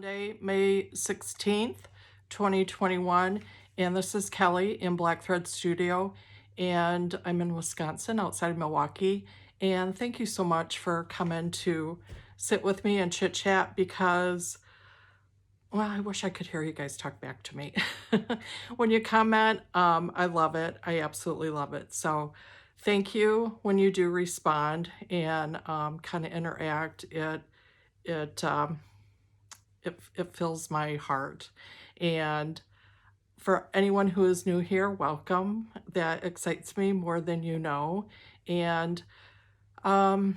Monday, May 16th, 2021, and this is Kelly in Black Thread Studio, and I'm in Wisconsin outside of Milwaukee, and thank you so much for coming to sit with me and chit chat because, well, I wish I could hear you guys talk back to me. When you comment, I love it. I absolutely love it. So thank you when you do respond and kind of interact. It fills my heart. And for anyone who is new here, welcome. That excites me more than you know. And I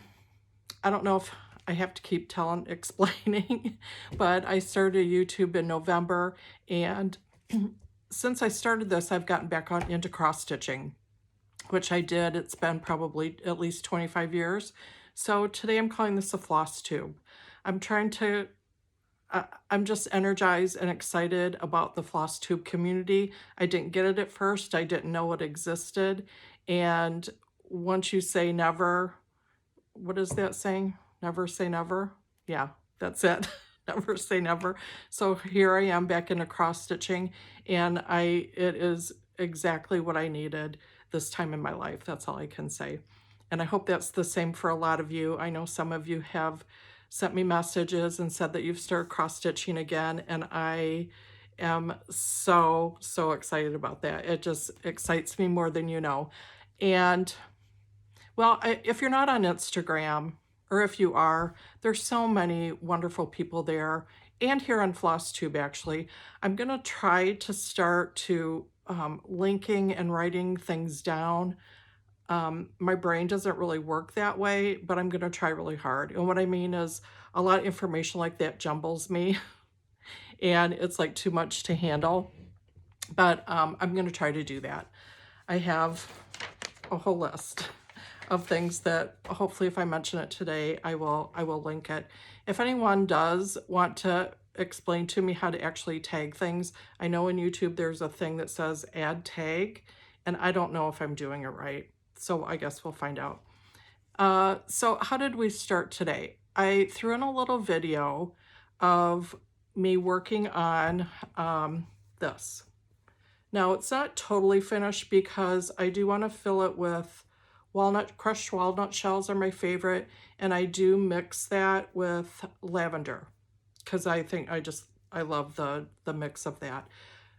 don't know if I have to keep explaining, but I started YouTube in November, and since I started this, I've gotten back into cross stitching, which I did. It's been probably at least 25 years. So today I'm calling this a floss tube. I'm just energized and excited about the Flosstube community. I didn't get it at first. I didn't know it existed. And once you say never, what is that saying? Never say never? Yeah, that's it. Never say never. So here I am back into cross stitching, and it is exactly what I needed this time in my life. That's all I can say. And I hope that's the same for a lot of you. I know some of you have sent me messages and said that you've started cross stitching again, and I am so excited about that. It just excites me more than you know. And well, if you're not on Instagram, or if you are, there's so many wonderful people there, and here on Flosstube actually. I'm gonna try to start to linking and writing things down. My brain doesn't really work that way, but I'm going to try really hard. And what I mean is a lot of information like that jumbles me and it's like too much to handle. But I'm going to try to do that. I have a whole list of things that hopefully if I mention it today, I will link it. If anyone does want to explain to me how to actually tag things, I know in YouTube there's a thing that says add tag, and I don't know if I'm doing it right. So I guess we'll find out. So how did we start today? I threw in a little video of me working on this. Now it's not totally finished because I do want to fill it with crushed walnut shells are my favorite. And I do mix that with lavender because I think I love the mix of that.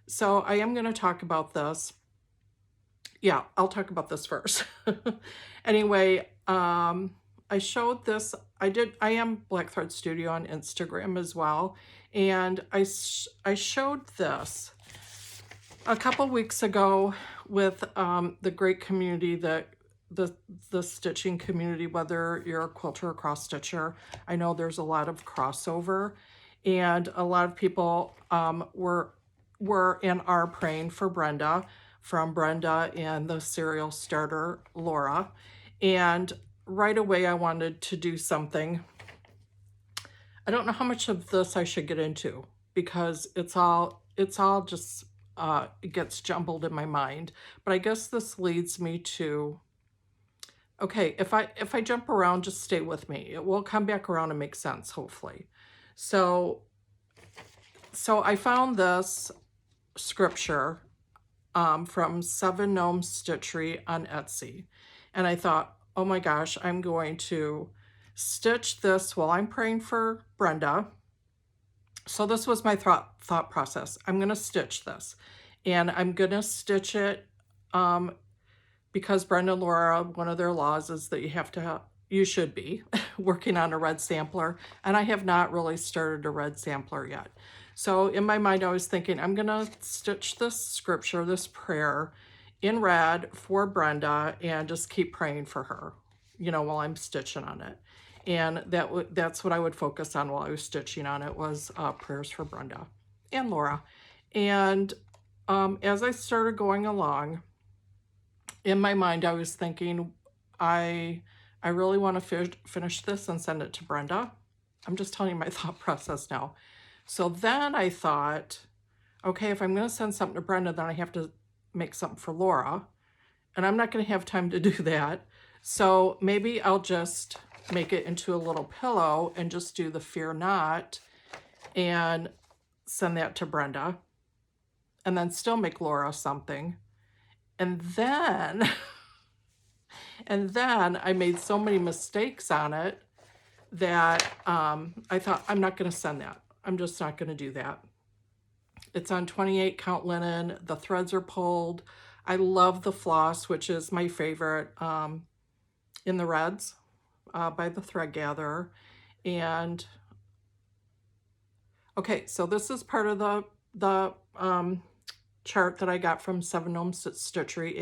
So I am going to talk about this. Yeah, I'll talk about this first. Anyway, I showed this. I am Black Thread Studio on Instagram as well. And I showed this a couple weeks ago with the great community that the stitching community, whether you're a quilter or cross stitcher. I know there's a lot of crossover, and a lot of people were and are praying for Brenda, from Brenda and the serial starter Laura. And right away I wanted to do something. I don't know how much of this I should get into because it's all just it gets jumbled in my mind. But I guess this leads me to, okay, if I jump around, just stay with me. It will come back around and make sense, hopefully. So I found this scripture from 7 Gnome Stitchery on Etsy. And I thought, oh my gosh, I'm going to stitch this while I'm praying for Brenda. So this was my thought process. I'm going to stitch this. And I'm going to stitch it because Brenda and Laura, one of their laws is that you should be working on a red sampler. And I have not really started a red sampler yet. So in my mind, I was thinking, I'm going to stitch this scripture, this prayer in red for Brenda and just keep praying for her, while I'm stitching on it. And that's what I would focus on while I was stitching on it, was prayers for Brenda and Laura. And as I started going along, in my mind, I was thinking, I really want to finish this and send it to Brenda. I'm just telling you my thought process now. So then I thought, okay, if I'm going to send something to Brenda, then I have to make something for Laura. And I'm not going to have time to do that. So maybe I'll just make it into a little pillow and just do the Fear Not and send that to Brenda, and then still make Laura something. And then, and then I made so many mistakes on it that I thought, I'm not going to send that. I'm just not going to do that. It's on 28 count linen. The threads are pulled. I love the floss, which is my favorite, in the reds by the Thread Gatherer. And okay, so this is part of the chart that I got from Seven Gnome Stitchery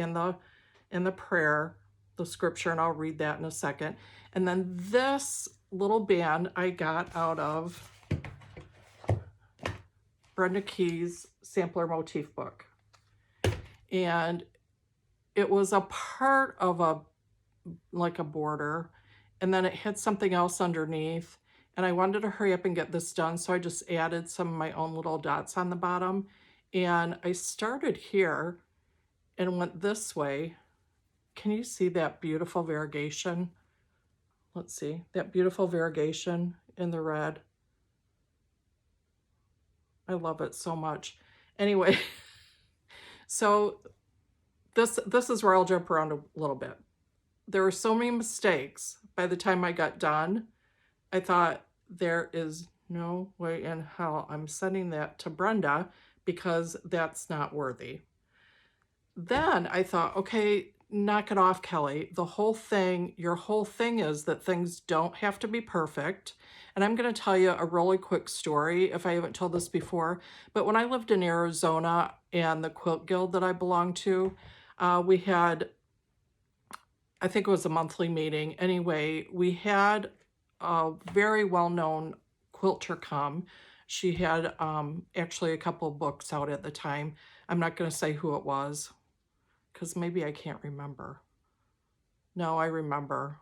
in the prayer, the scripture, and I'll read that in a second. And then this little band I got out of Brenda Key's sampler motif book. And it was a part of like a border, and then it had something else underneath, and I wanted to hurry up and get this done, so I just added some of my own little dots on the bottom. And I started here and went this way. Can you see that beautiful variegation? Let's see, that beautiful variegation in the red. I love it so much. Anyway, so this is where I'll jump around a little bit. There were so many mistakes. By the time I got done, I thought, there is no way in hell I'm sending that to Brenda, because that's not worthy. Then I thought, okay, knock it off, Kelly. The whole thing, your whole thing is that things don't have to be perfect. And I'm going to tell you a really quick story if I haven't told this before. But when I lived in Arizona and the quilt guild that I belonged to, we had, I think it was a monthly meeting. Anyway, we had a very well-known quilter come. She had actually a couple of books out at the time. I'm not going to say who it was, because maybe I can't remember. No, I remember.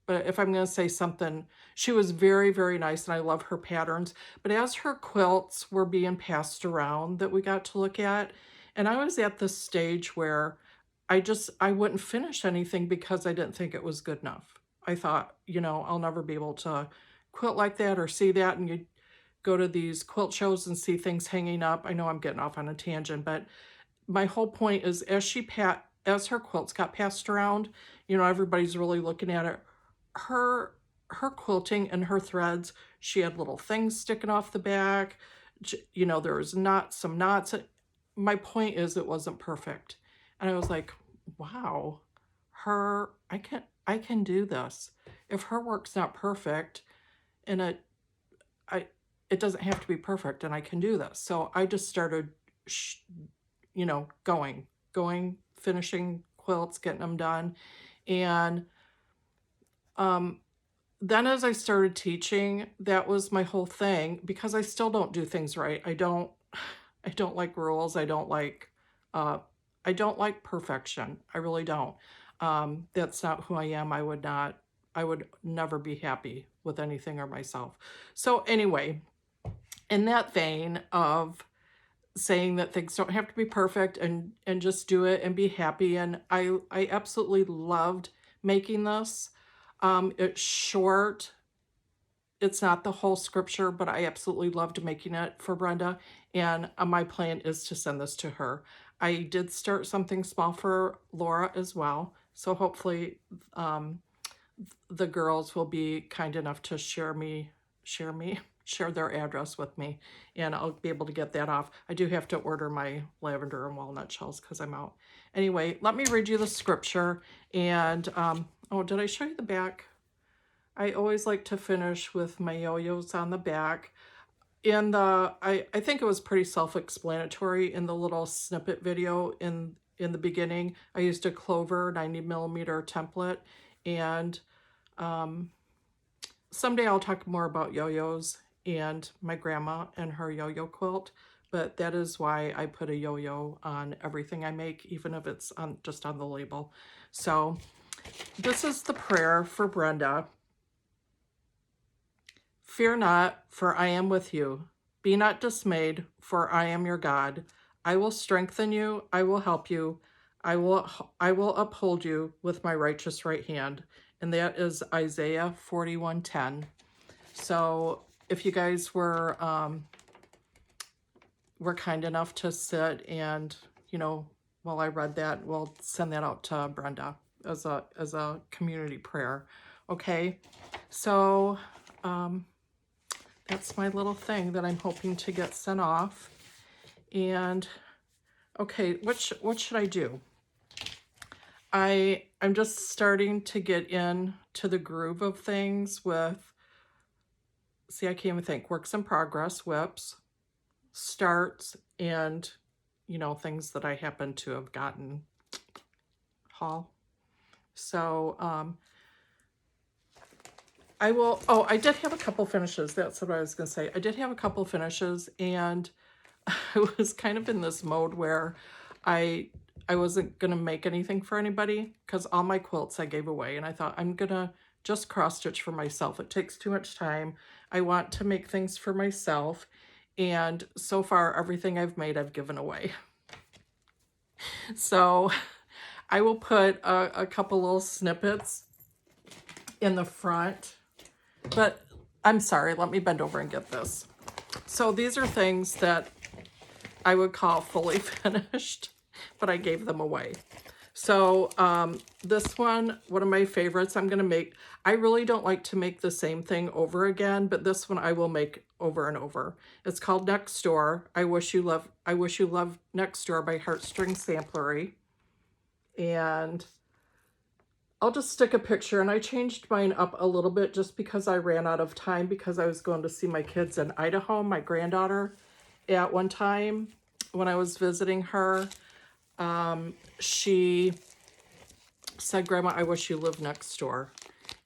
But if I'm going to say something, she was very, very nice, and I love her patterns. But as her quilts were being passed around that we got to look at, and I was at this stage where I wouldn't finish anything because I didn't think it was good enough. I thought, you know, I'll never be able to quilt like that or see that. And you go to these quilt shows and see things hanging up. I know I'm getting off on a tangent, but my whole point is, as her quilts got passed around, you know, everybody's really looking at it. Her quilting and her threads, she had little things sticking off the back. You know, there was some knots. My point is, it wasn't perfect. And I was like, wow, I can do this. If her work's not perfect, and it doesn't have to be perfect, and I can do this. So I just started, you know, going, finishing quilts, getting them done. And then as I started teaching, that was my whole thing, because I still don't do things right. I don't like rules. I don't like perfection. I really don't. That's not who I am. I would never be happy with anything or myself. So anyway, in that vein of saying that things don't have to be perfect, and just do it and be happy. And I absolutely loved making this. It's short. It's not the whole scripture, but I absolutely loved making it for Brenda. And my plan is to send this to her. I did start something small for Laura as well. So hopefully the girls will be kind enough to share their address with me, and I'll be able to get that off. I do have to order my lavender and walnut shells because I'm out. Anyway, let me read you the scripture. And oh, did I show you the back? I always like to finish with my yo-yos on the back. In the, I think it was pretty self-explanatory in the little snippet video in the beginning. I used a Clover 90mm template, and someday I'll talk more about yo-yos and my grandma and her yo-yo quilt, but that is why I put a yo-yo on everything I make, even if it's just on the label. So this is the prayer for Brenda. Fear not, for I am with you. Be not dismayed, for I am your God. I will strengthen you. I will help you. I will uphold you with my righteous right hand. And that is Isaiah 41:10. So if you guys were were kind enough to sit and, you know, while I read that, we'll send that out to Brenda as a community prayer. Okay, so that's my little thing that I'm hoping to get sent off. And okay, what should I do? I'm just starting to get into the groove of things with, see, I can't even think, works in progress, whips, starts, and, you know, things that I happen to have gotten haul. So I will, oh, I did have a couple finishes. That's what I was going to say. I did have a couple finishes, and I was kind of in this mode where I wasn't going to make anything for anybody because all my quilts I gave away, and I thought I'm going to just cross stitch for myself. It takes too much time. I want to make things for myself, and so far everything I've made I've given away. So I will put a couple little snippets in the front, but I'm sorry, let me bend over and get this. So these are things that I would call fully finished, but I gave them away. So this one of my favorites I'm going to make. I really don't like to make the same thing over again, but this one I will make over and over. It's called Next Door. I Wish You Love Next Door by Heartstring Samplery. And I'll just stick a picture, and I changed mine up a little bit just because I ran out of time because I was going to see my kids in Idaho, my granddaughter, at one time when I was visiting her. She said, "Grandma, I wish you lived next door."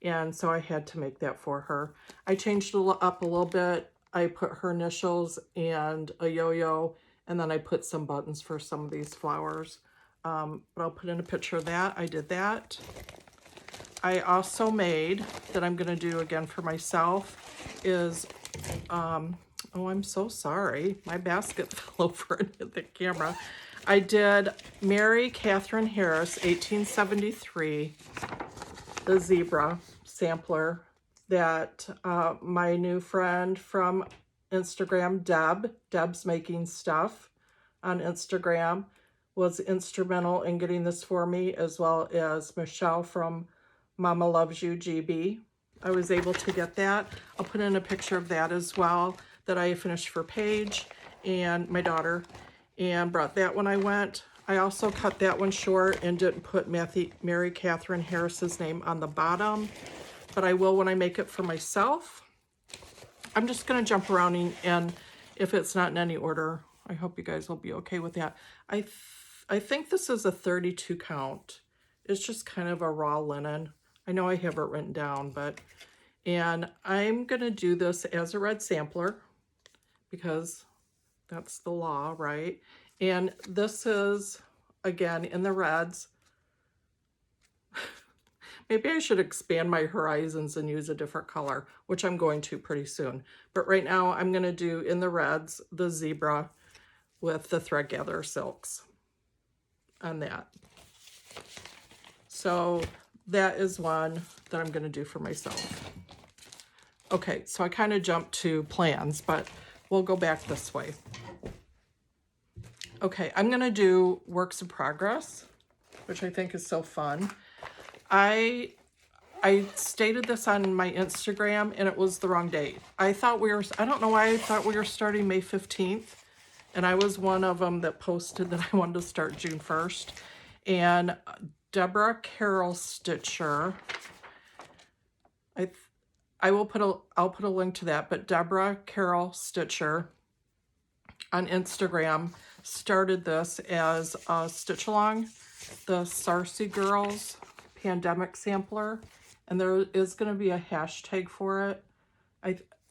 And so I had to make that for her. I changed it up a little bit. I put her initials and a yo-yo, and then I put some buttons for some of these flowers. But I'll put in a picture of that. I did that. I also made, that I'm going to do again for myself, is, oh, I'm so sorry. My basket fell over and hit the camera. I did Mary Catherine Harris, 1873, the zebra sampler that my new friend from Instagram, Deb's Making Stuff on Instagram, was instrumental in getting this for me, as well as Michelle from Mommalovesyougb GB. I was able to get that. I'll put in a picture of that as well, that I finished for Paige and my daughter, and brought that when I went. I also cut that one short and didn't put Mary Catherine Harris's name on the bottom, but I will when I make it for myself. I'm just going to jump around, and if it's not in any order, I hope you guys will be okay with that. I think this is a 32 count. It's just kind of a raw linen. I know I have it written down, and I'm going to do this as a red sampler because that's the law, right? And this is, again, in the reds. Maybe I should expand my horizons and use a different color, which I'm going to pretty soon. But right now I'm going to do, in the reds, the zebra with the thread gather silks on that. So that is one that I'm going to do for myself. Okay, so I kind of jumped to plans, but we'll go back this way. Okay, I'm going to do works in progress, which I think is so fun. I stated this on my Instagram, and it was the wrong date. I don't know why I thought we were starting May 15th, and I was one of them that posted that I wanted to start June 1st. And debora.carroll Stitcher, I'll put a link to that, but debora.carroll Stitcher on Instagram started this as a stitch along, the Sarcy Girls pandemic sampler, and there is going to be a hashtag for it.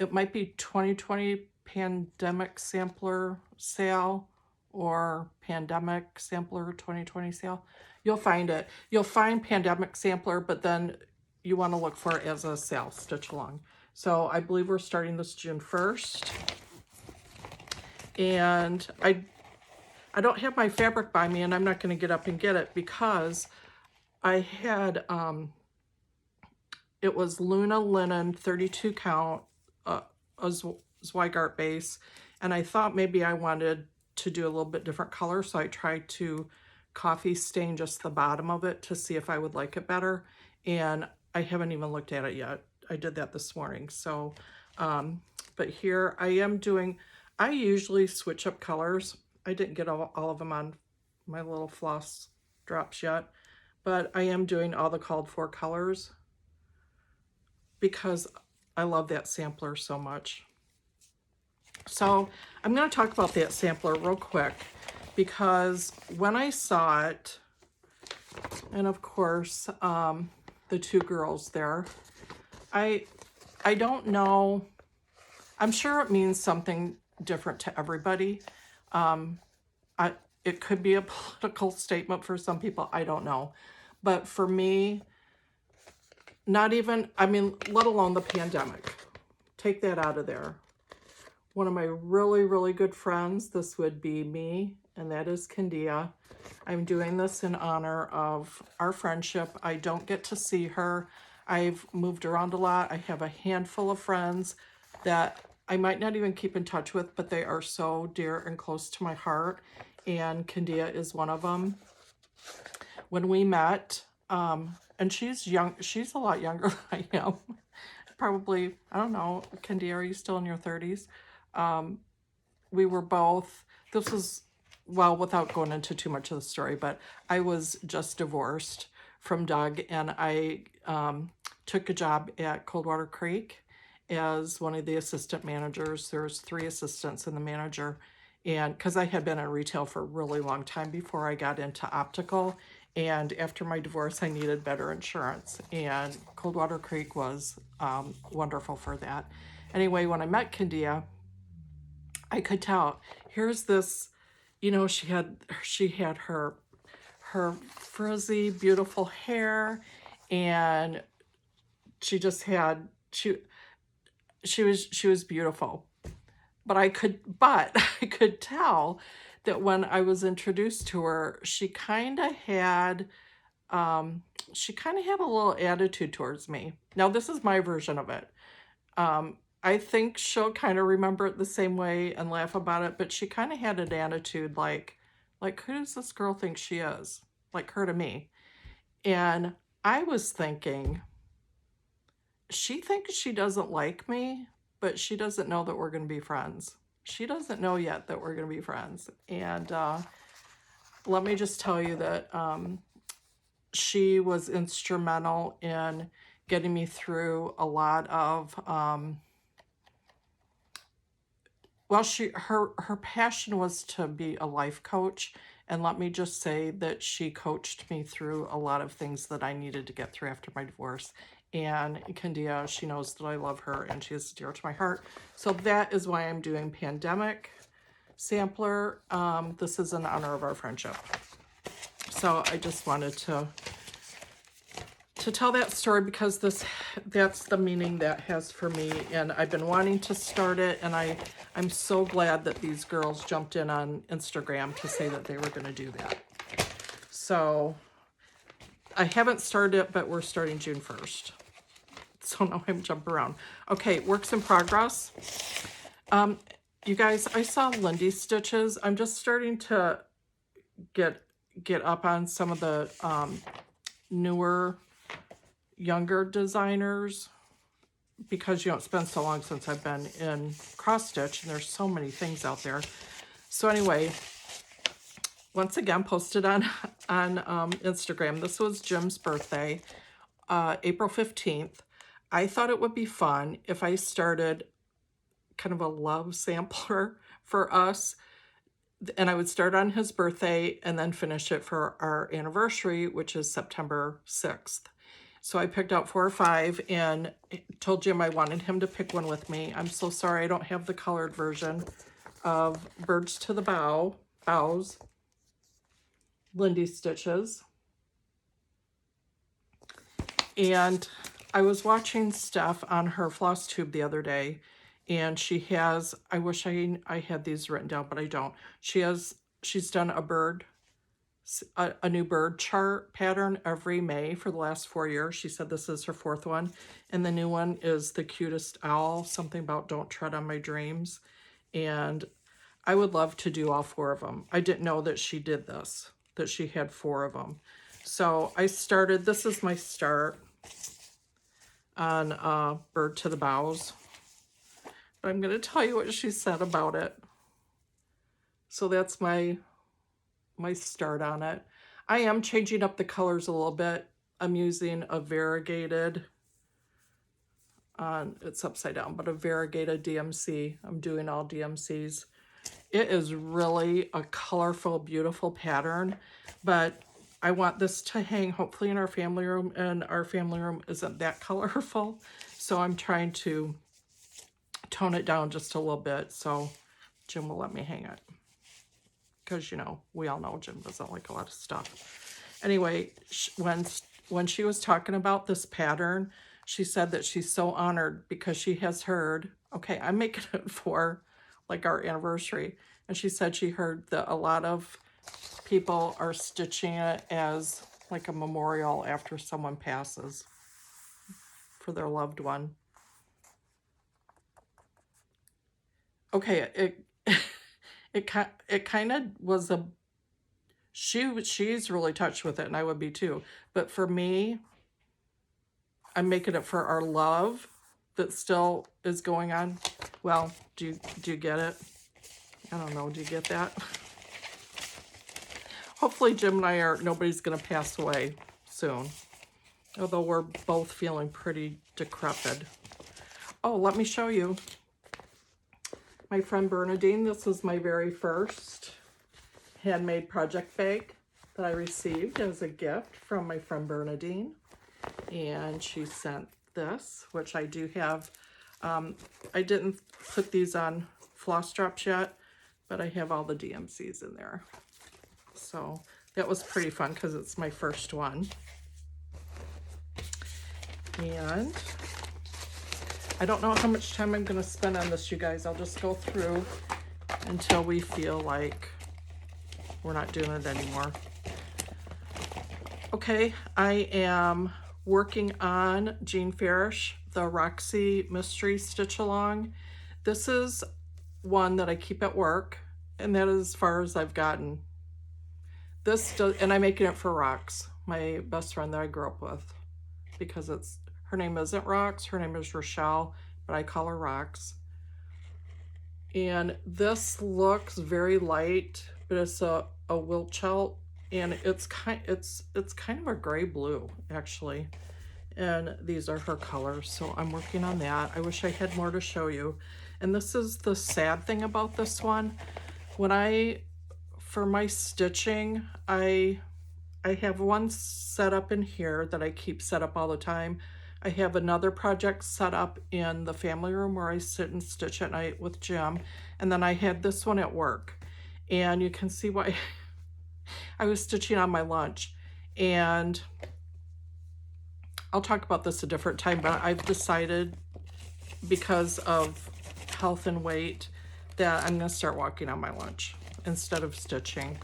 It might be 2020 pandemic sampler sale or pandemic sampler 2020 sale. You'll find it. You'll find pandemic sampler, but then you want to look for it as a sale stitch along. So I believe we're starting this June 1st. And I don't have my fabric by me, and I'm not going to get up and get it because I had, it was Luna Linen 32 count, a Zweigart base, And I thought maybe I wanted to do a little bit different color, so I tried to coffee stain just the bottom of it to see if I would like it better. And I haven't even looked at it yet. I did that this morning. So, but here I am doing, I usually switch up colors. I didn't get all of them on my little floss drops yet, but I am doing all the called for colors because I love that sampler so much. So I'm going to talk about that sampler real quick because when I saw it, and of course, the two girls there, I don't know, I'm sure it means something different to everybody. It could be a political statement for some people, I don't know. But for me, not even, I mean, let alone the pandemic. Take that out of there. One of my really, really good friends, this would be me, and that is Candia. I'm doing this in honor of our friendship. I don't get to see her. I've moved around a lot. I have a handful of friends that I might not even keep in touch with, but they are so dear and close to my heart, and Candia is one of them. When we met, and she's young, she's a lot younger than I am. Probably, I don't know, Candia, are you still in your 30s? We were both, this was, well, without going into too much of the story, but I was just divorced from Doug, and I took a job at Coldwater Creek as one of the assistant managers. There's 3 assistants and the manager, and because I had been in retail for a really long time before I got into optical, and after my divorce I needed better insurance, and Coldwater Creek was wonderful for that. Anyway, when I met Candia, I could tell, here's this, you know, she had her frizzy, beautiful hair, and she just had, she was beautiful. But I could tell that when I was introduced to her, she kind of had a little attitude towards me. Now, this is my version of it. I think she'll kind of remember it the same way and laugh about it, but she kind of had an attitude like, who does this girl think she is? Like her to me. And I was thinking, she thinks she doesn't like me, but she doesn't know that we're going to be friends. She doesn't know yet that we're going to be friends. And let me just tell you that she was instrumental in getting me through a lot of, well, her passion was to be a life coach. And let me just say that she coached me through a lot of things that I needed to get through after my divorce. And Candia, she knows that I love her and she is dear to my heart. So that is why I'm doing Pandemic Sampler. This is in honor of our friendship. So I just wanted to tell that story because that's the meaning that has for me, and I've been wanting to start it, and I'm so glad that these girls jumped in on Instagram to say that they were going to do that. So I haven't started it, but we're starting June 1st. So now I'm jumping around. Okay, works in progress. You guys, I saw Lindy stitches. I'm just starting to get up on some of the newer, younger designers, because it's been so long since I've been in cross stitch and there's so many things out there. So anyway, once again, posted on Instagram. This was Jim's birthday, April 15th. I thought it would be fun if I started kind of a love sampler for us, and I would start on his birthday and then finish it for our anniversary, which is September 6th. So I picked out 4 or 5 and told Jim I wanted him to pick one with me. I'm so sorry I don't have the colored version of Birds to the Boughs, Lindy stitches. And I was watching Steph on her Flosstube the other day, and she has, I wish I had these written down, but I don't. She's done a new bird chart pattern every May for the last 4 years. She said this is her 4th one. And the new one is the cutest owl, something about don't tread on my dreams. and I would love to do all 4 of them. I didn't know that she did this, that she had 4 of them. So I started, this is my start on Bird to the Bows. But I'm going to tell you what she said about it. So that's my start on it. I am changing up the colors a little bit. I'm using a variegated, it's upside down, but a variegated DMC. I'm doing all DMCs. It is really a colorful, beautiful pattern, but I want this to hang hopefully in our family room, and our family room isn't that colorful. So I'm trying to tone it down just a little bit so Jim will let me hang it. Because, you know, we all know Jim doesn't like a lot of stuff. Anyway, when she was talking about this pattern, she said that she's so honored because she has heard, okay, I'm making it for like our anniversary. And she said she heard that a lot of people are stitching it as like a memorial after someone passes for their loved one. Okay, it kind of was a, she's really touched with it, and I would be too. But for me, I'm making it for our love that still is going on. Well, do you get it? I don't know. Do you get that? Hopefully Jim and I nobody's going to pass away soon. Although we're both feeling pretty decrepit. Oh, let me show you. My friend Bernadine, this was my very first handmade project bag that I received as a gift from my friend Bernadine. And she sent this, which I do have. I didn't put these on floss drops yet, but I have all the DMCs in there. So that was pretty fun because it's my first one. And I don't know how much time I'm going to spend on this, you guys. I'll just go through until we feel like we're not doing it anymore. Okay, I am working on Jean Farish, the Roxy Mystery Stitch Along. This is one that I keep at work, and that is as far as I've gotten. And I'm making it for Rox, my best friend that I grew up with, because her name isn't Rox, her name is Rochelle, but I call her Rox. And this looks very light, but it's a Wilchelt, and it's kind of a gray blue actually. And these are her colors, so I'm working on that. I wish I had more to show you. And this is the sad thing about this one. For my stitching, I have one set up in here that I keep set up all the time. I have another project set up in the family room where I sit and stitch at night with Jim. And then I had this one at work. And you can see why I was stitching on my lunch. And I'll talk about this a different time, but I've decided, because of health and weight, that I'm gonna start walking on my lunch instead of stitching.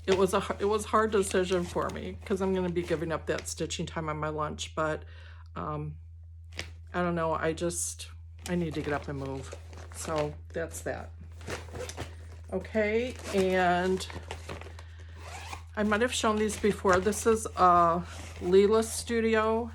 It was a hard decision for me because I'm gonna be giving up that stitching time on my lunch, but I don't know, I need to get up and move. So that's that. Okay, and I might have shown these before. This is a Leela Studio,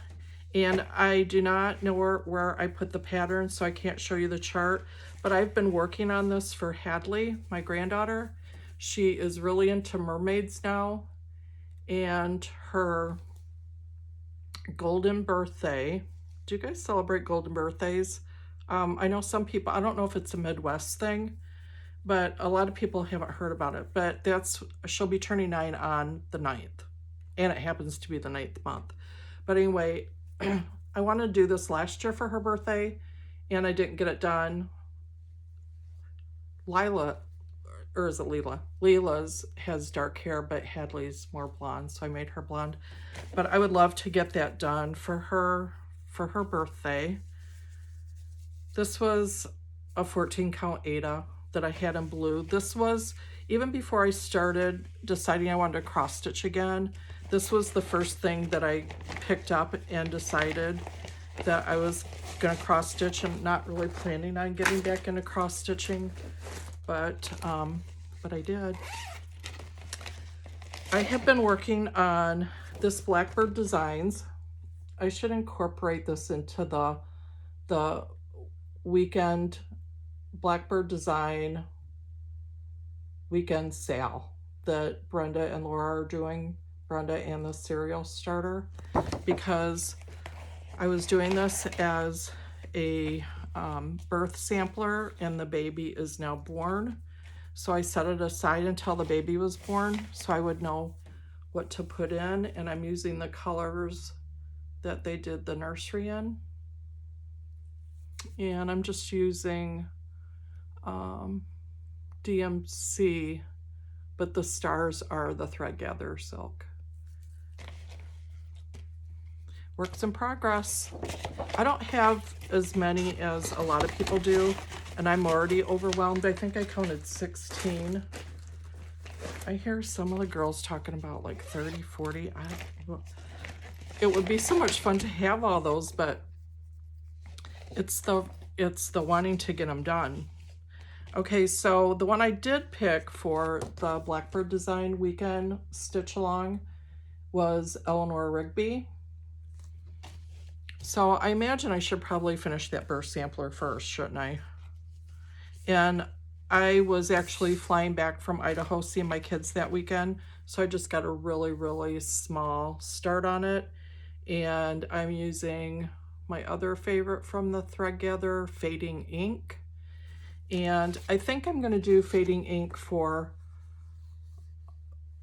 and I do not know where I put the pattern, so I can't show you the chart, but I've been working on this for Hadley, my granddaughter. She is really into mermaids now, and her golden birthday. Do you guys celebrate golden birthdays? I know some people, I don't know if it's a Midwest thing, but a lot of people haven't heard about it. But she'll be turning 9 on the 9th, and it happens to be the 9th month. But anyway, I wanted to do this last year for her birthday, and I didn't get it done. Lila, or is it Leela? Leela's has dark hair, but Hadley's more blonde, so I made her blonde. But I would love to get that done for her birthday. This was a 14 count Ada that I had in blue. This was, even before I started deciding I wanted to cross stitch again, this was the first thing that I picked up and decided that I was gonna cross stitch. I'm not really planning on getting back into cross stitching, but I did. I have been working on this Blackbird Designs. I should incorporate this into the weekend Blackbird Design weekend sale that Brenda and Laura are doing, Brenda and the cereal starter, because I was doing this as a birth sampler and the baby is now born. So I set it aside until the baby was born so I would know what to put in, and I'm using the colors that they did the nursery in. And I'm just using DMC, but the stars are the thread gather silk. Works in progress. I don't have as many as a lot of people do, and I'm already overwhelmed. I think I counted 16. I hear some of the girls talking about like 30, 40. It would be so much fun to have all those, but it's the wanting to get them done. Okay, so the one I did pick for the Blackbird Design weekend stitch along was Eleanor Rigby. So I imagine I should probably finish that birth sampler first, shouldn't I? And I was actually flying back from Idaho seeing my kids that weekend, so I just got a really, really small start on it. And I'm using my other favorite from the Thread Gather, Fading Ink. And I think I'm going to do Fading Ink for,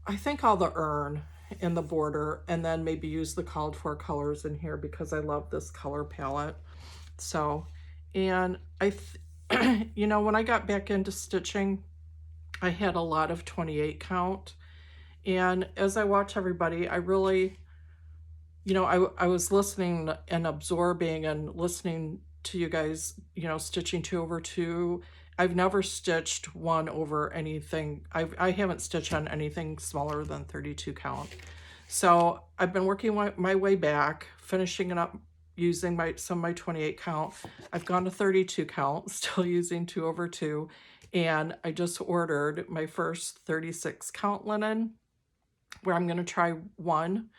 I think, all the urn and the border, and then maybe use the called for colors in here because I love this color palette. So, and you know, when I got back into stitching, I had a lot of 28 count. And as I watch everybody, I really, you know, I was listening and absorbing and listening to you guys, you know, stitching 2 over 2. I've never stitched 1 over anything. I haven't stitched on anything smaller than 32 count. So I've been working my way back, finishing it up using some of my 28 count. I've gone to 32 count, still using 2 over 2. And I just ordered my first 36 count linen, where I'm going to try 1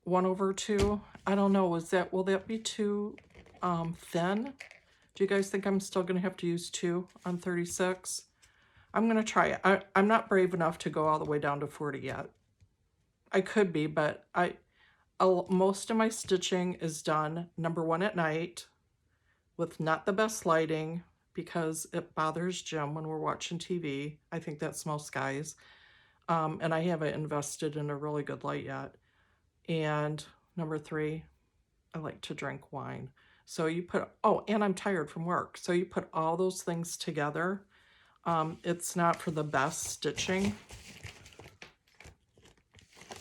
over 2. I don't know, will that be too thin? Do you guys think I'm still going to have to use 2 on 36? I'm going to try it. I'm not brave enough to go all the way down to 40 yet. I could be, but most of my stitching is done, number 1, at night with not the best lighting because it bothers Jim when we're watching TV. I think that's most guys. And I haven't invested in a really good light yet. And number 3, I like to drink wine. So you put, oh, and I'm tired from work. So you put all those things together. It's not for the best stitching.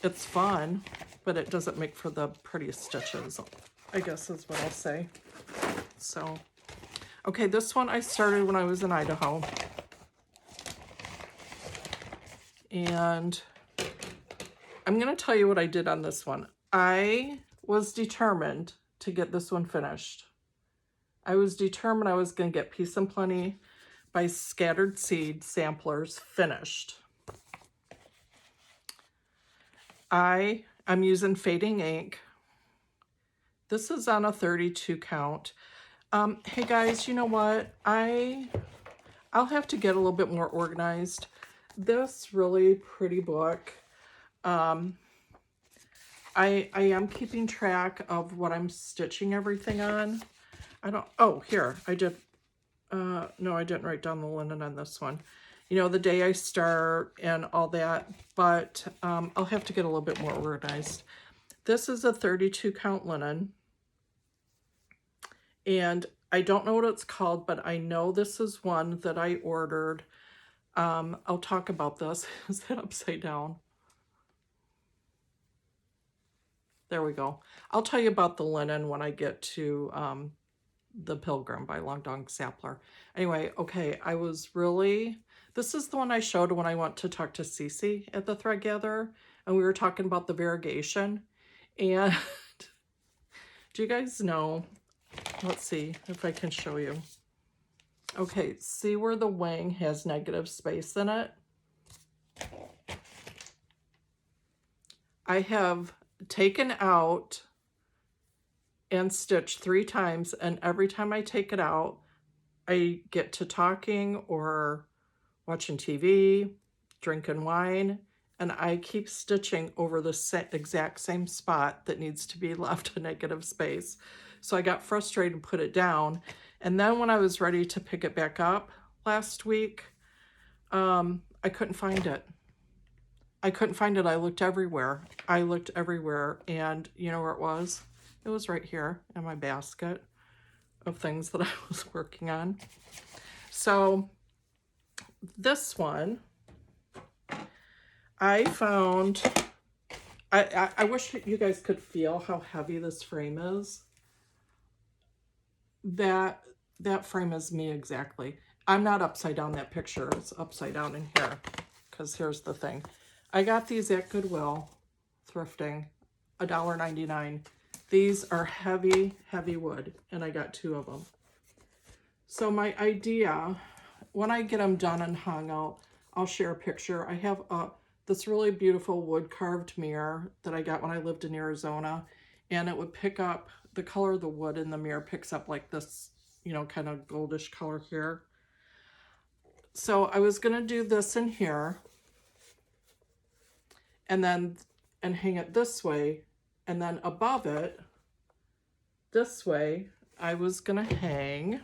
It's fun, but it doesn't make for the prettiest stitches, I guess is what I'll say. So, okay, this one I started when I was in Idaho. And I'm going to tell you what I did on this one. I was determined to get this one finished. I was determined I was going to get Peace and Plenty by Scattered Seed samplers finished. I'm using Fading Ink. This is on a 32 count. Hey guys, you know what? I'll have to get a little bit more organized. This really pretty book, I am keeping track of what I'm stitching everything on. Oh, here, I did, no, I didn't write down the linen on this one. You know, the day I start and all that, but I'll have to get a little bit more organized. This is a 32 count linen, and I don't know what it's called, but I know this is one that I ordered. I'll talk about this. Is that upside down? There we go. I'll tell you about the linen when I get to the Pilgrim by Long Dong Sampler. Anyway, okay, this is the one I showed when I went to talk to CeCe at the Thread Gather, and we were talking about the variegation. And do you guys know, Let's see if I can show you. Okay, see where the wing has negative space in it? I have taken out and stitched 3 times, and every time I take it out, I get to talking or watching TV, drinking wine, and I keep stitching over the exact same spot that needs to be left a negative space. So I got frustrated and put it down. And then when I was ready to pick it back up last week, I couldn't find it. I couldn't find it. I looked everywhere. And you know where it was? It was right here in my basket of things that I was working on. So this one, I found, I wish you guys could feel how heavy this frame is. That frame is me exactly. I'm not upside down that picture. It's upside down in here. Because here's the thing. I got these at Goodwill, thrifting, $1.99. These are heavy, heavy wood, and I got 2 of them. So my idea, when I get them done and hung out, I'll share a picture. I have this really beautiful wood carved mirror that I got when I lived in Arizona, and it would pick up, the color of the wood in the mirror picks up like this, you know, kind of goldish color here. So I was gonna do this in here, and hang it this way, and then above it, this way, I was gonna hang,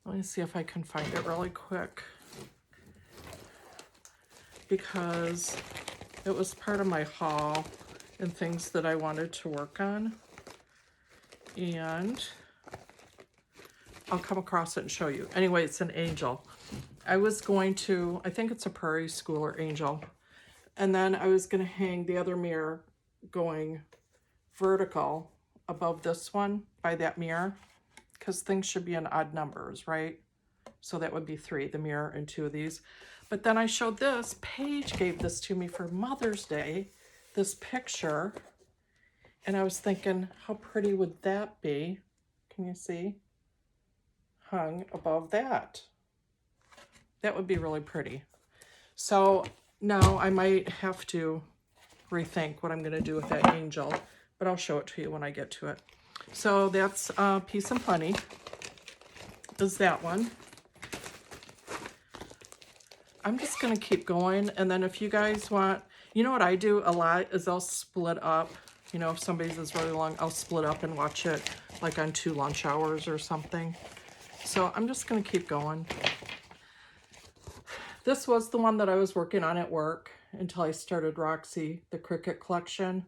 let me see if I can find it really quick, because it was part of my haul and things that I wanted to work on. And I'll come across it and show you. Anyway, it's an angel. I was going to, I think it's a prairie schooler angel. And then I was going to hang the other mirror going vertical above this one by that mirror, because things should be in odd numbers, right? So that would be 3, the mirror and 2 of these. But then I showed this, Paige gave this to me for Mother's Day, this picture, and I was thinking, how pretty would that be? Can you see? Hung above that. That would be really pretty. So now I might have to rethink what I'm going to do with that angel, but I'll show it to you when I get to it. So that's Peace and Plenty, is that one. I'm just going to keep going, and then if you guys want, you know what I do a lot is I'll split up, you know, if somebody's is really long, I'll split up and watch it like on 2 lunch hours or something. So I'm just going to keep going. This was the one that I was working on at work until I started Roxy, the Cricket Collection,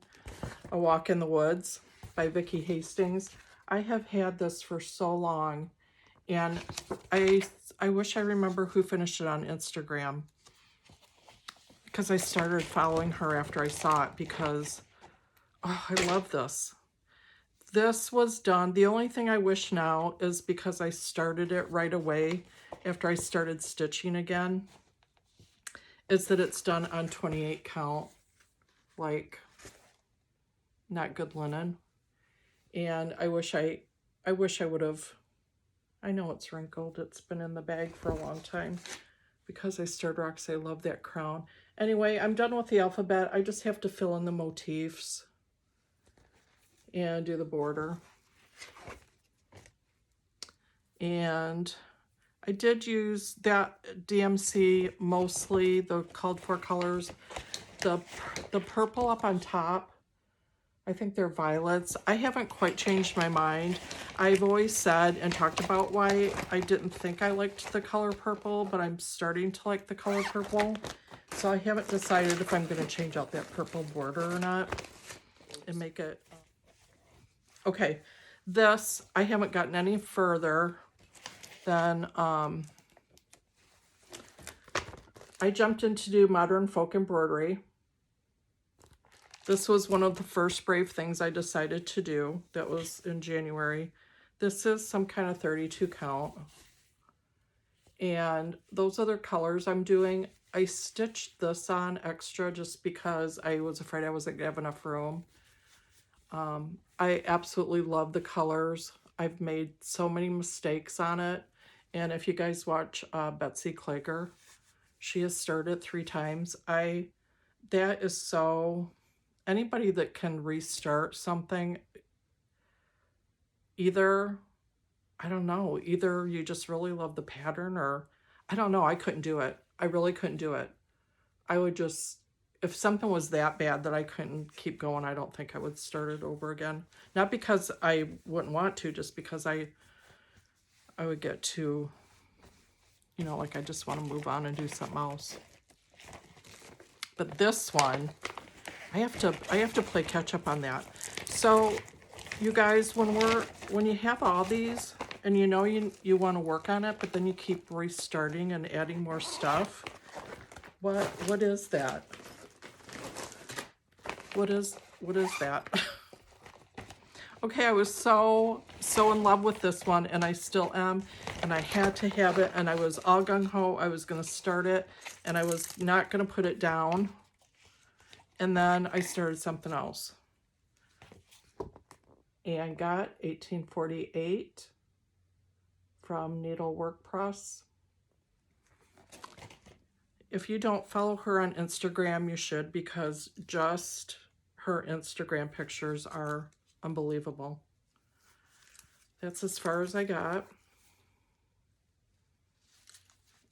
A Walk in the Woods by Vicki Hastings. I have had this for so long, and I wish I remember who finished it on Instagram, because I started following her after I saw it, because oh, I love this. This was done. The only thing I wish now is, because I started it right away after I started stitching again, is that it's done on 28 count, like not good linen. And I wish I would have, I know it's wrinkled, it's been in the bag for a long time, because I started Roxy. I love that crown. Anyway, I'm done with the alphabet. I just have to fill in the motifs and do the border. And I did use that DMC mostly, the called for colors. The purple up on top, I think they're violets. I haven't quite changed my mind. I've always said and talked about why I didn't think I liked the color purple, but I'm starting to like the color purple. So I haven't decided if I'm going to change out that purple border or not and make it. Okay, this, I haven't gotten any further than, I jumped in to do modern folk embroidery. This was one of the first brave things I decided to do. That was in January. This is some kind of 32 count. And those other colors I'm doing, I stitched this on extra just because I was afraid I wasn't going to have enough room. I absolutely love the colors. I've made so many mistakes on it. And if you guys watch Betsy Kleger, she has started 3 times. That is so, anybody that can restart something, either, I don't know, either you just really love the pattern, or I don't know, I couldn't do it. I really couldn't do it. I would just, if something was that bad that I couldn't keep going, I don't think I would start it over again. Not because I wouldn't want to, just because I would get too, you know, like I just want to move on and do something else. But this one, I have to play catch up on that. So you guys, when you have all these and you know you want to work on it, but then you keep restarting and adding more stuff, what is that? What is that? Okay, I was so in love with this one, and I still am, and I had to have it, and I was all gung-ho. I was going to start it, and I was not going to put it down, and then I started something else. And got 1848 from Needlework Press. If you don't follow her on Instagram, you should, because just her Instagram pictures are unbelievable. That's as far as I got.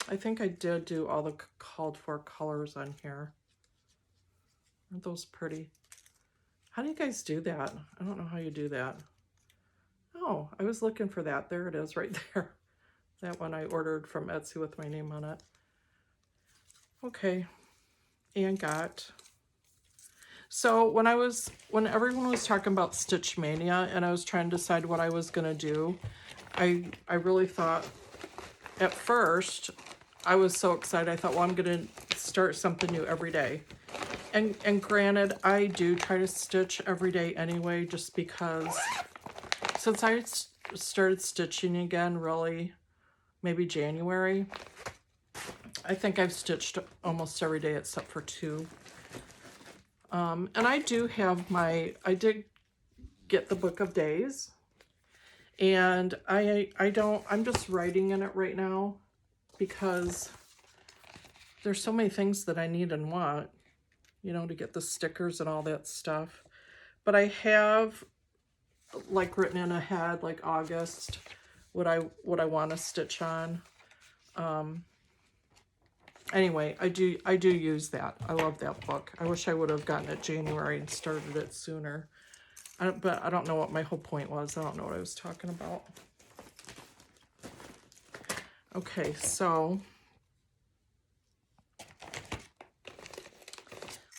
I think I did do all the called for colors on here. Aren't those pretty? How do you guys do that? I don't know how you do that. Oh, I was looking for that. There it is right there. That one I ordered from Etsy with my name on it. Okay, and got. So when everyone was talking about Stitch Mania and I was trying to decide what I was gonna do, I really thought, at first, I was so excited. I thought, well, I'm gonna start something new every day. And granted, I do try to stitch every day anyway, just because since I started stitching again, really, maybe January, I think I've stitched almost every day except for 2. And I do have I did get the book of days, and I'm just writing in it right now because there's so many things that I need and want, you know, to get the stickers and all that stuff. But I have like written in ahead, like August, what I want to stitch on. Anyway, I do use that. I love that book. I wish I would have gotten it January and started it sooner. But I don't know what my whole point was. I don't know what I was talking about. Okay, so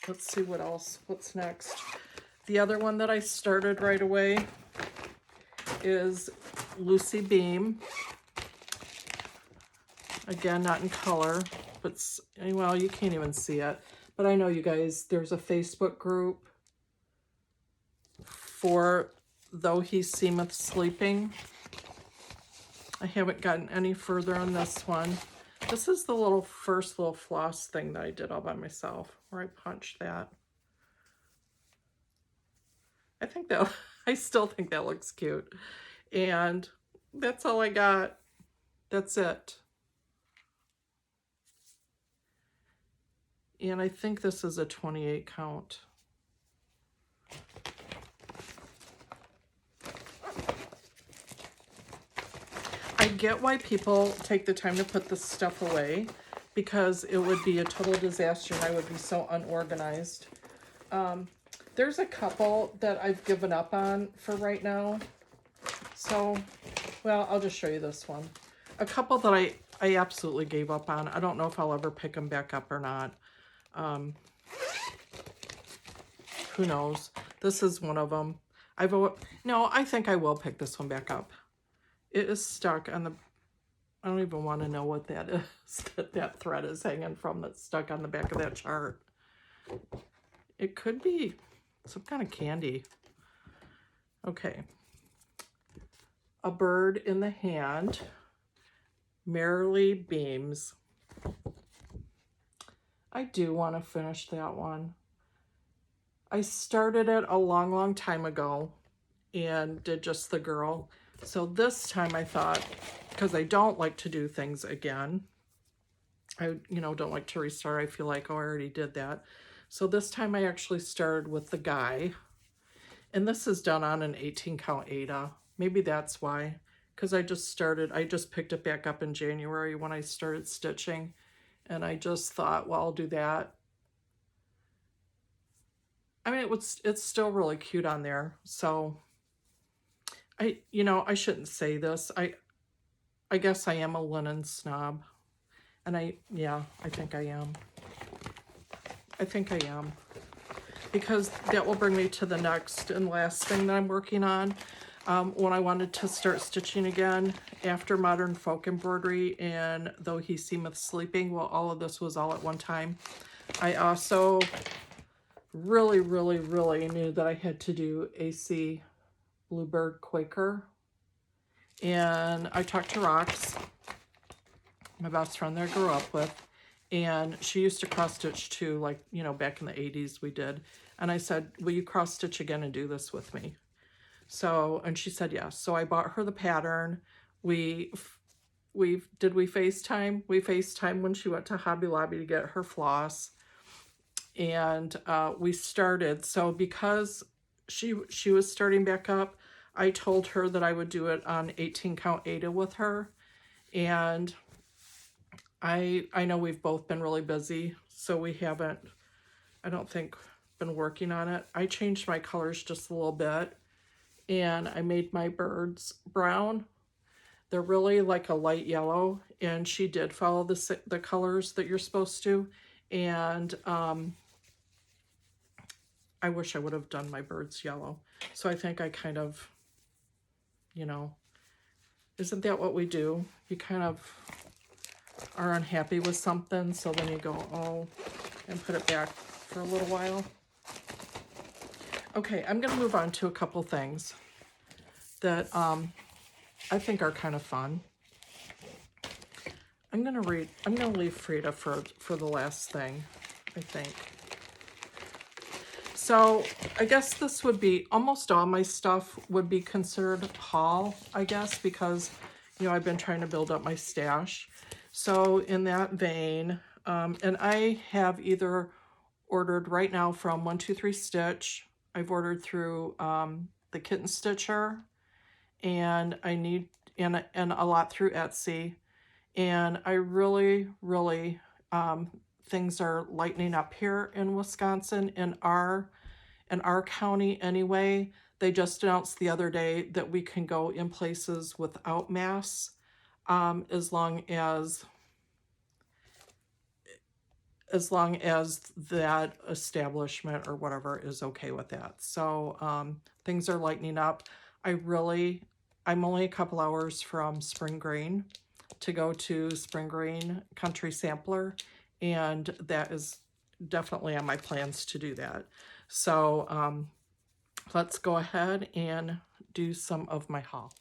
let's see what else. What's next? The other one that I started right away is Lucy Beam. Again, not in color, but, well, you can't even see it. But I know you guys, there's a Facebook group for Though He Seemeth Sleeping. I haven't gotten any further on this one. This is the first little floss thing that I did all by myself, where I punched that. I still think that looks cute. And that's all I got. That's it. And I think this is a 28 count. I get why people take the time to put this stuff away, because it would be a total disaster and I would be so unorganized. There's a couple that I've given up on for right now. So, well, I'll just show you this one. A couple that I absolutely gave up on. I don't know if I'll ever pick them back up or not. Who knows? This is one of them. No, I think I will pick this one back up. It is stuck on the, I don't even want to know what that is, that thread is hanging from, that's stuck on the back of that chart. It could be some kind of candy. Okay. A Bird in the Hand, Merrily Beams. I do want to finish that one. I started it a long, long time ago and did just the girl. So this time I thought, because I don't like to do things again, I, don't like to restart. I feel like, oh, I already did that. So this time I actually started with the guy. And this is done on an 18 count Ada. Maybe that's why. Because I just picked it back up in January when I started stitching. And I just thought, well, I'll do that. I mean, it's still really cute on there. So I shouldn't say this. I guess I am a linen snob. And I think I am. I think I am. Because that will bring me to the next and last thing that I'm working on. When I wanted to start stitching again after Modern Folk Embroidery and Though He Seemeth Sleeping, well, all of this was all at one time. I also really, really, really knew that I had to do AC Bluebird Quaker. And I talked to Rox, my best friend that I grew up with, and she used to cross stitch too, like, back in the 80s we did. And I said, will you cross stitch again and do this with me? So, and she said yes. So I bought her the pattern. Did we FaceTime? We FaceTime when she went to Hobby Lobby to get her floss. And we started. So because she was starting back up, I told her that I would do it on 18 count Ada with her. And I know we've both been really busy, so we haven't, I don't think, been working on it. I changed my colors just a little bit, and I made my birds brown. They're really like a light yellow, and she did follow the colors that you're supposed to. And I wish I would have done my birds yellow. So I think I kind of, isn't that what we do? You kind of are unhappy with something, so then you go, oh, and put it back for a little while. Okay, I'm going to move on to a couple things that I think are kind of fun. I'm going to leave Frida for the last thing, I think. So I guess this would be, almost all my stuff would be considered haul, I guess, because, I've been trying to build up my stash. So in that vein, and I have either ordered right now from 123 Stitch, I've ordered through the Kitten Stitcher, and I need, and a lot through Etsy. And I really, really, things are lightening up here in Wisconsin, in our county anyway. They just announced the other day that we can go in places without masks, as long as that establishment or whatever is okay with that. So things are lightening up. I'm only a couple hours from Spring Green to go to Spring Green Country Sampler, and that is definitely on my plans to do that. So let's go ahead and do some of my haul.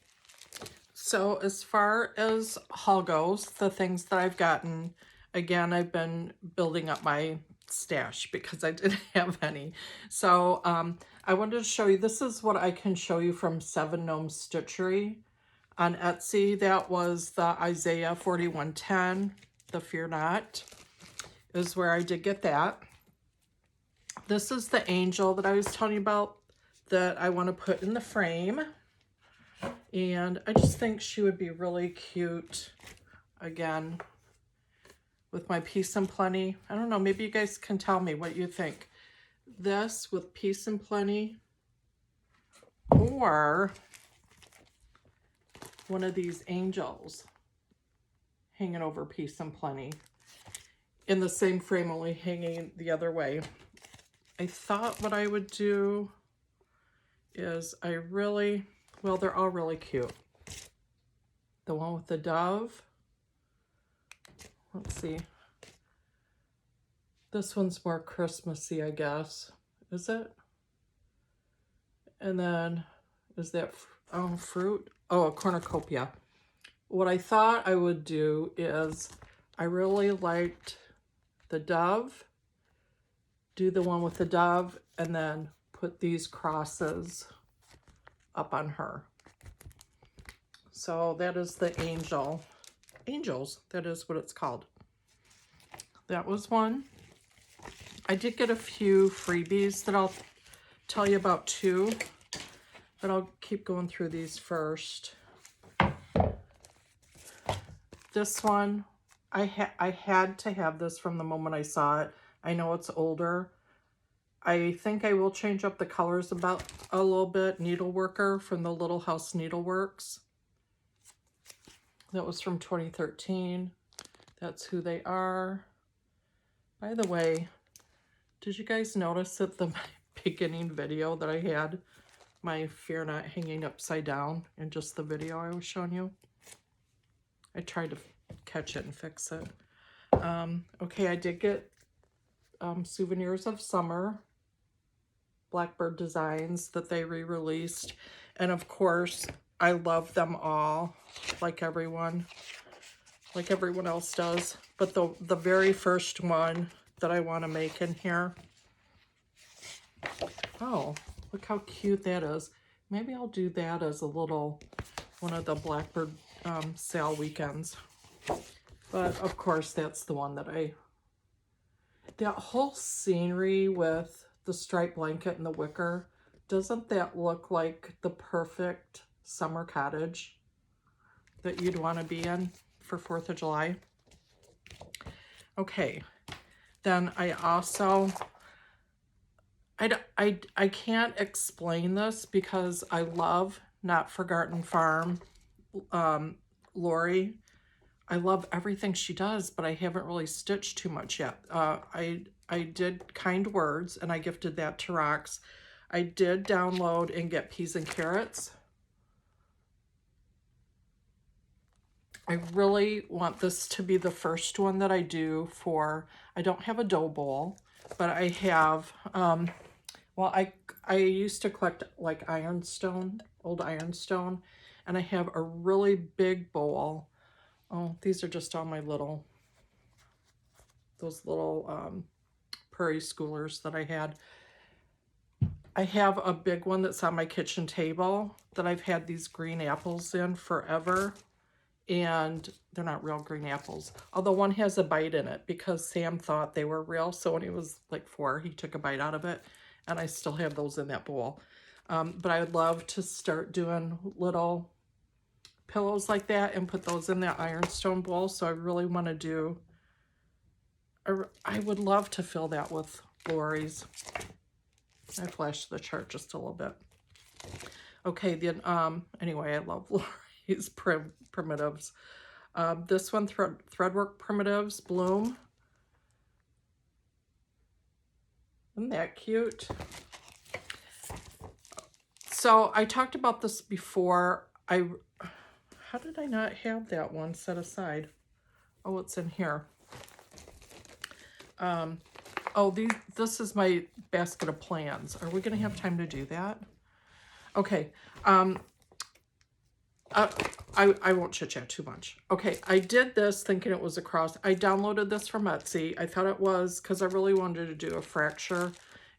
So as far as haul goes, the things that I've gotten, again, I've been building up my stash because I didn't have any. So I wanted to show you, this is what I can show you from Seven Gnomes Stitchery on Etsy. That was the Isaiah 4110, the Fear Not, is where I did get that. This is the angel that I was telling you about that I want to put in the frame. And I just think she would be really cute, again, with my Peace and Plenty. I don't know, maybe you guys can tell me what you think. This with Peace and Plenty, or one of these angels hanging over Peace and Plenty in the same frame, only hanging the other way. I thought what I would do is well, they're all really cute. The one with the dove, let's see. This one's more Christmassy, I guess. Is it? And then, is that, fruit? Oh, a cornucopia. What I thought I would do is, I really liked the dove. Do the one with the dove, and then put these crosses up on her. So that is the angels, that is what it's called. That was one. I did get a few freebies that I'll tell you about too, but I'll keep going through these first. This one, I had to have this from the moment I saw it. I know it's older. I think I will change up the colors about a little bit. Needleworker from the Little House Needleworks. That was from 2013. That's who they are. By the way, did you guys notice at the beginning video that I had my fear not hanging upside down in just the video I was showing you? I tried to catch it and fix it. Okay, I did get Souvenirs of Summer, Blackbird designs that they re-released. And of course, I love them all, like everyone else does. But the very first one that I want to make in here, oh, look how cute that is. Maybe I'll do that as a little, one of the Blackbird sale weekends. But of course, that's the one that that whole scenery with the striped blanket and the wicker, doesn't that look like the perfect summer cottage that you'd want to be in for 4th of July? Okay, then I also, I can't explain this because I love Notforgotten Farm, Lori. I love everything she does, but I haven't really stitched too much yet. I did Kind Words, and I gifted that to Rox. I did download and get Peas and Carrots. I really want this to be the first one that I do for, I don't have a dough bowl, but I have, well, I used to collect like ironstone, old ironstone, and I have a really big bowl. Oh, these are just all my little, those little prairie schoolers that I had. I have a big one that's on my kitchen table that I've had these green apples in forever. And they're not real green apples. Although one has a bite in it because Sam thought they were real. So when he was like 4, he took a bite out of it. And I still have those in that bowl. But I would love to start doing little pillows like that and put those in that ironstone bowl. So I really want to do, I would love to fill that with Lori's. I flashed the chart just a little bit. Okay, then anyway, I love Lori's primitives. This one, Threadwork Primitives, Bloom. Isn't that cute? So I talked about this before. How did I not have that one set aside? Oh, it's in here. Oh, this is my basket of plans. Are we going to have time to do that? Okay. I won't chit-chat too much. Okay, I did this thinking it was a cross. I downloaded this from Etsy. I thought it was because I really wanted to do a fracture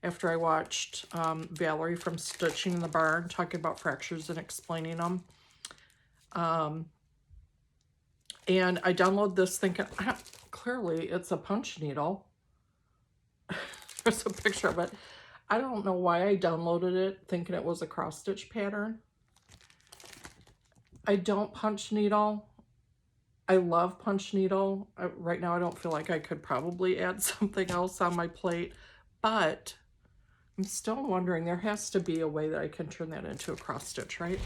after I watched Valerie from Stitching in the Barn talking about fractures and explaining them. And I downloaded this thinking, clearly it's a punch needle. There's a picture of it. I don't know why I downloaded it thinking it was a cross stitch pattern. I don't punch needle. I love punch needle. Right now I don't feel like I could probably add something else on my plate, but I'm still wondering, there has to be a way that I can turn that into a cross stitch, right?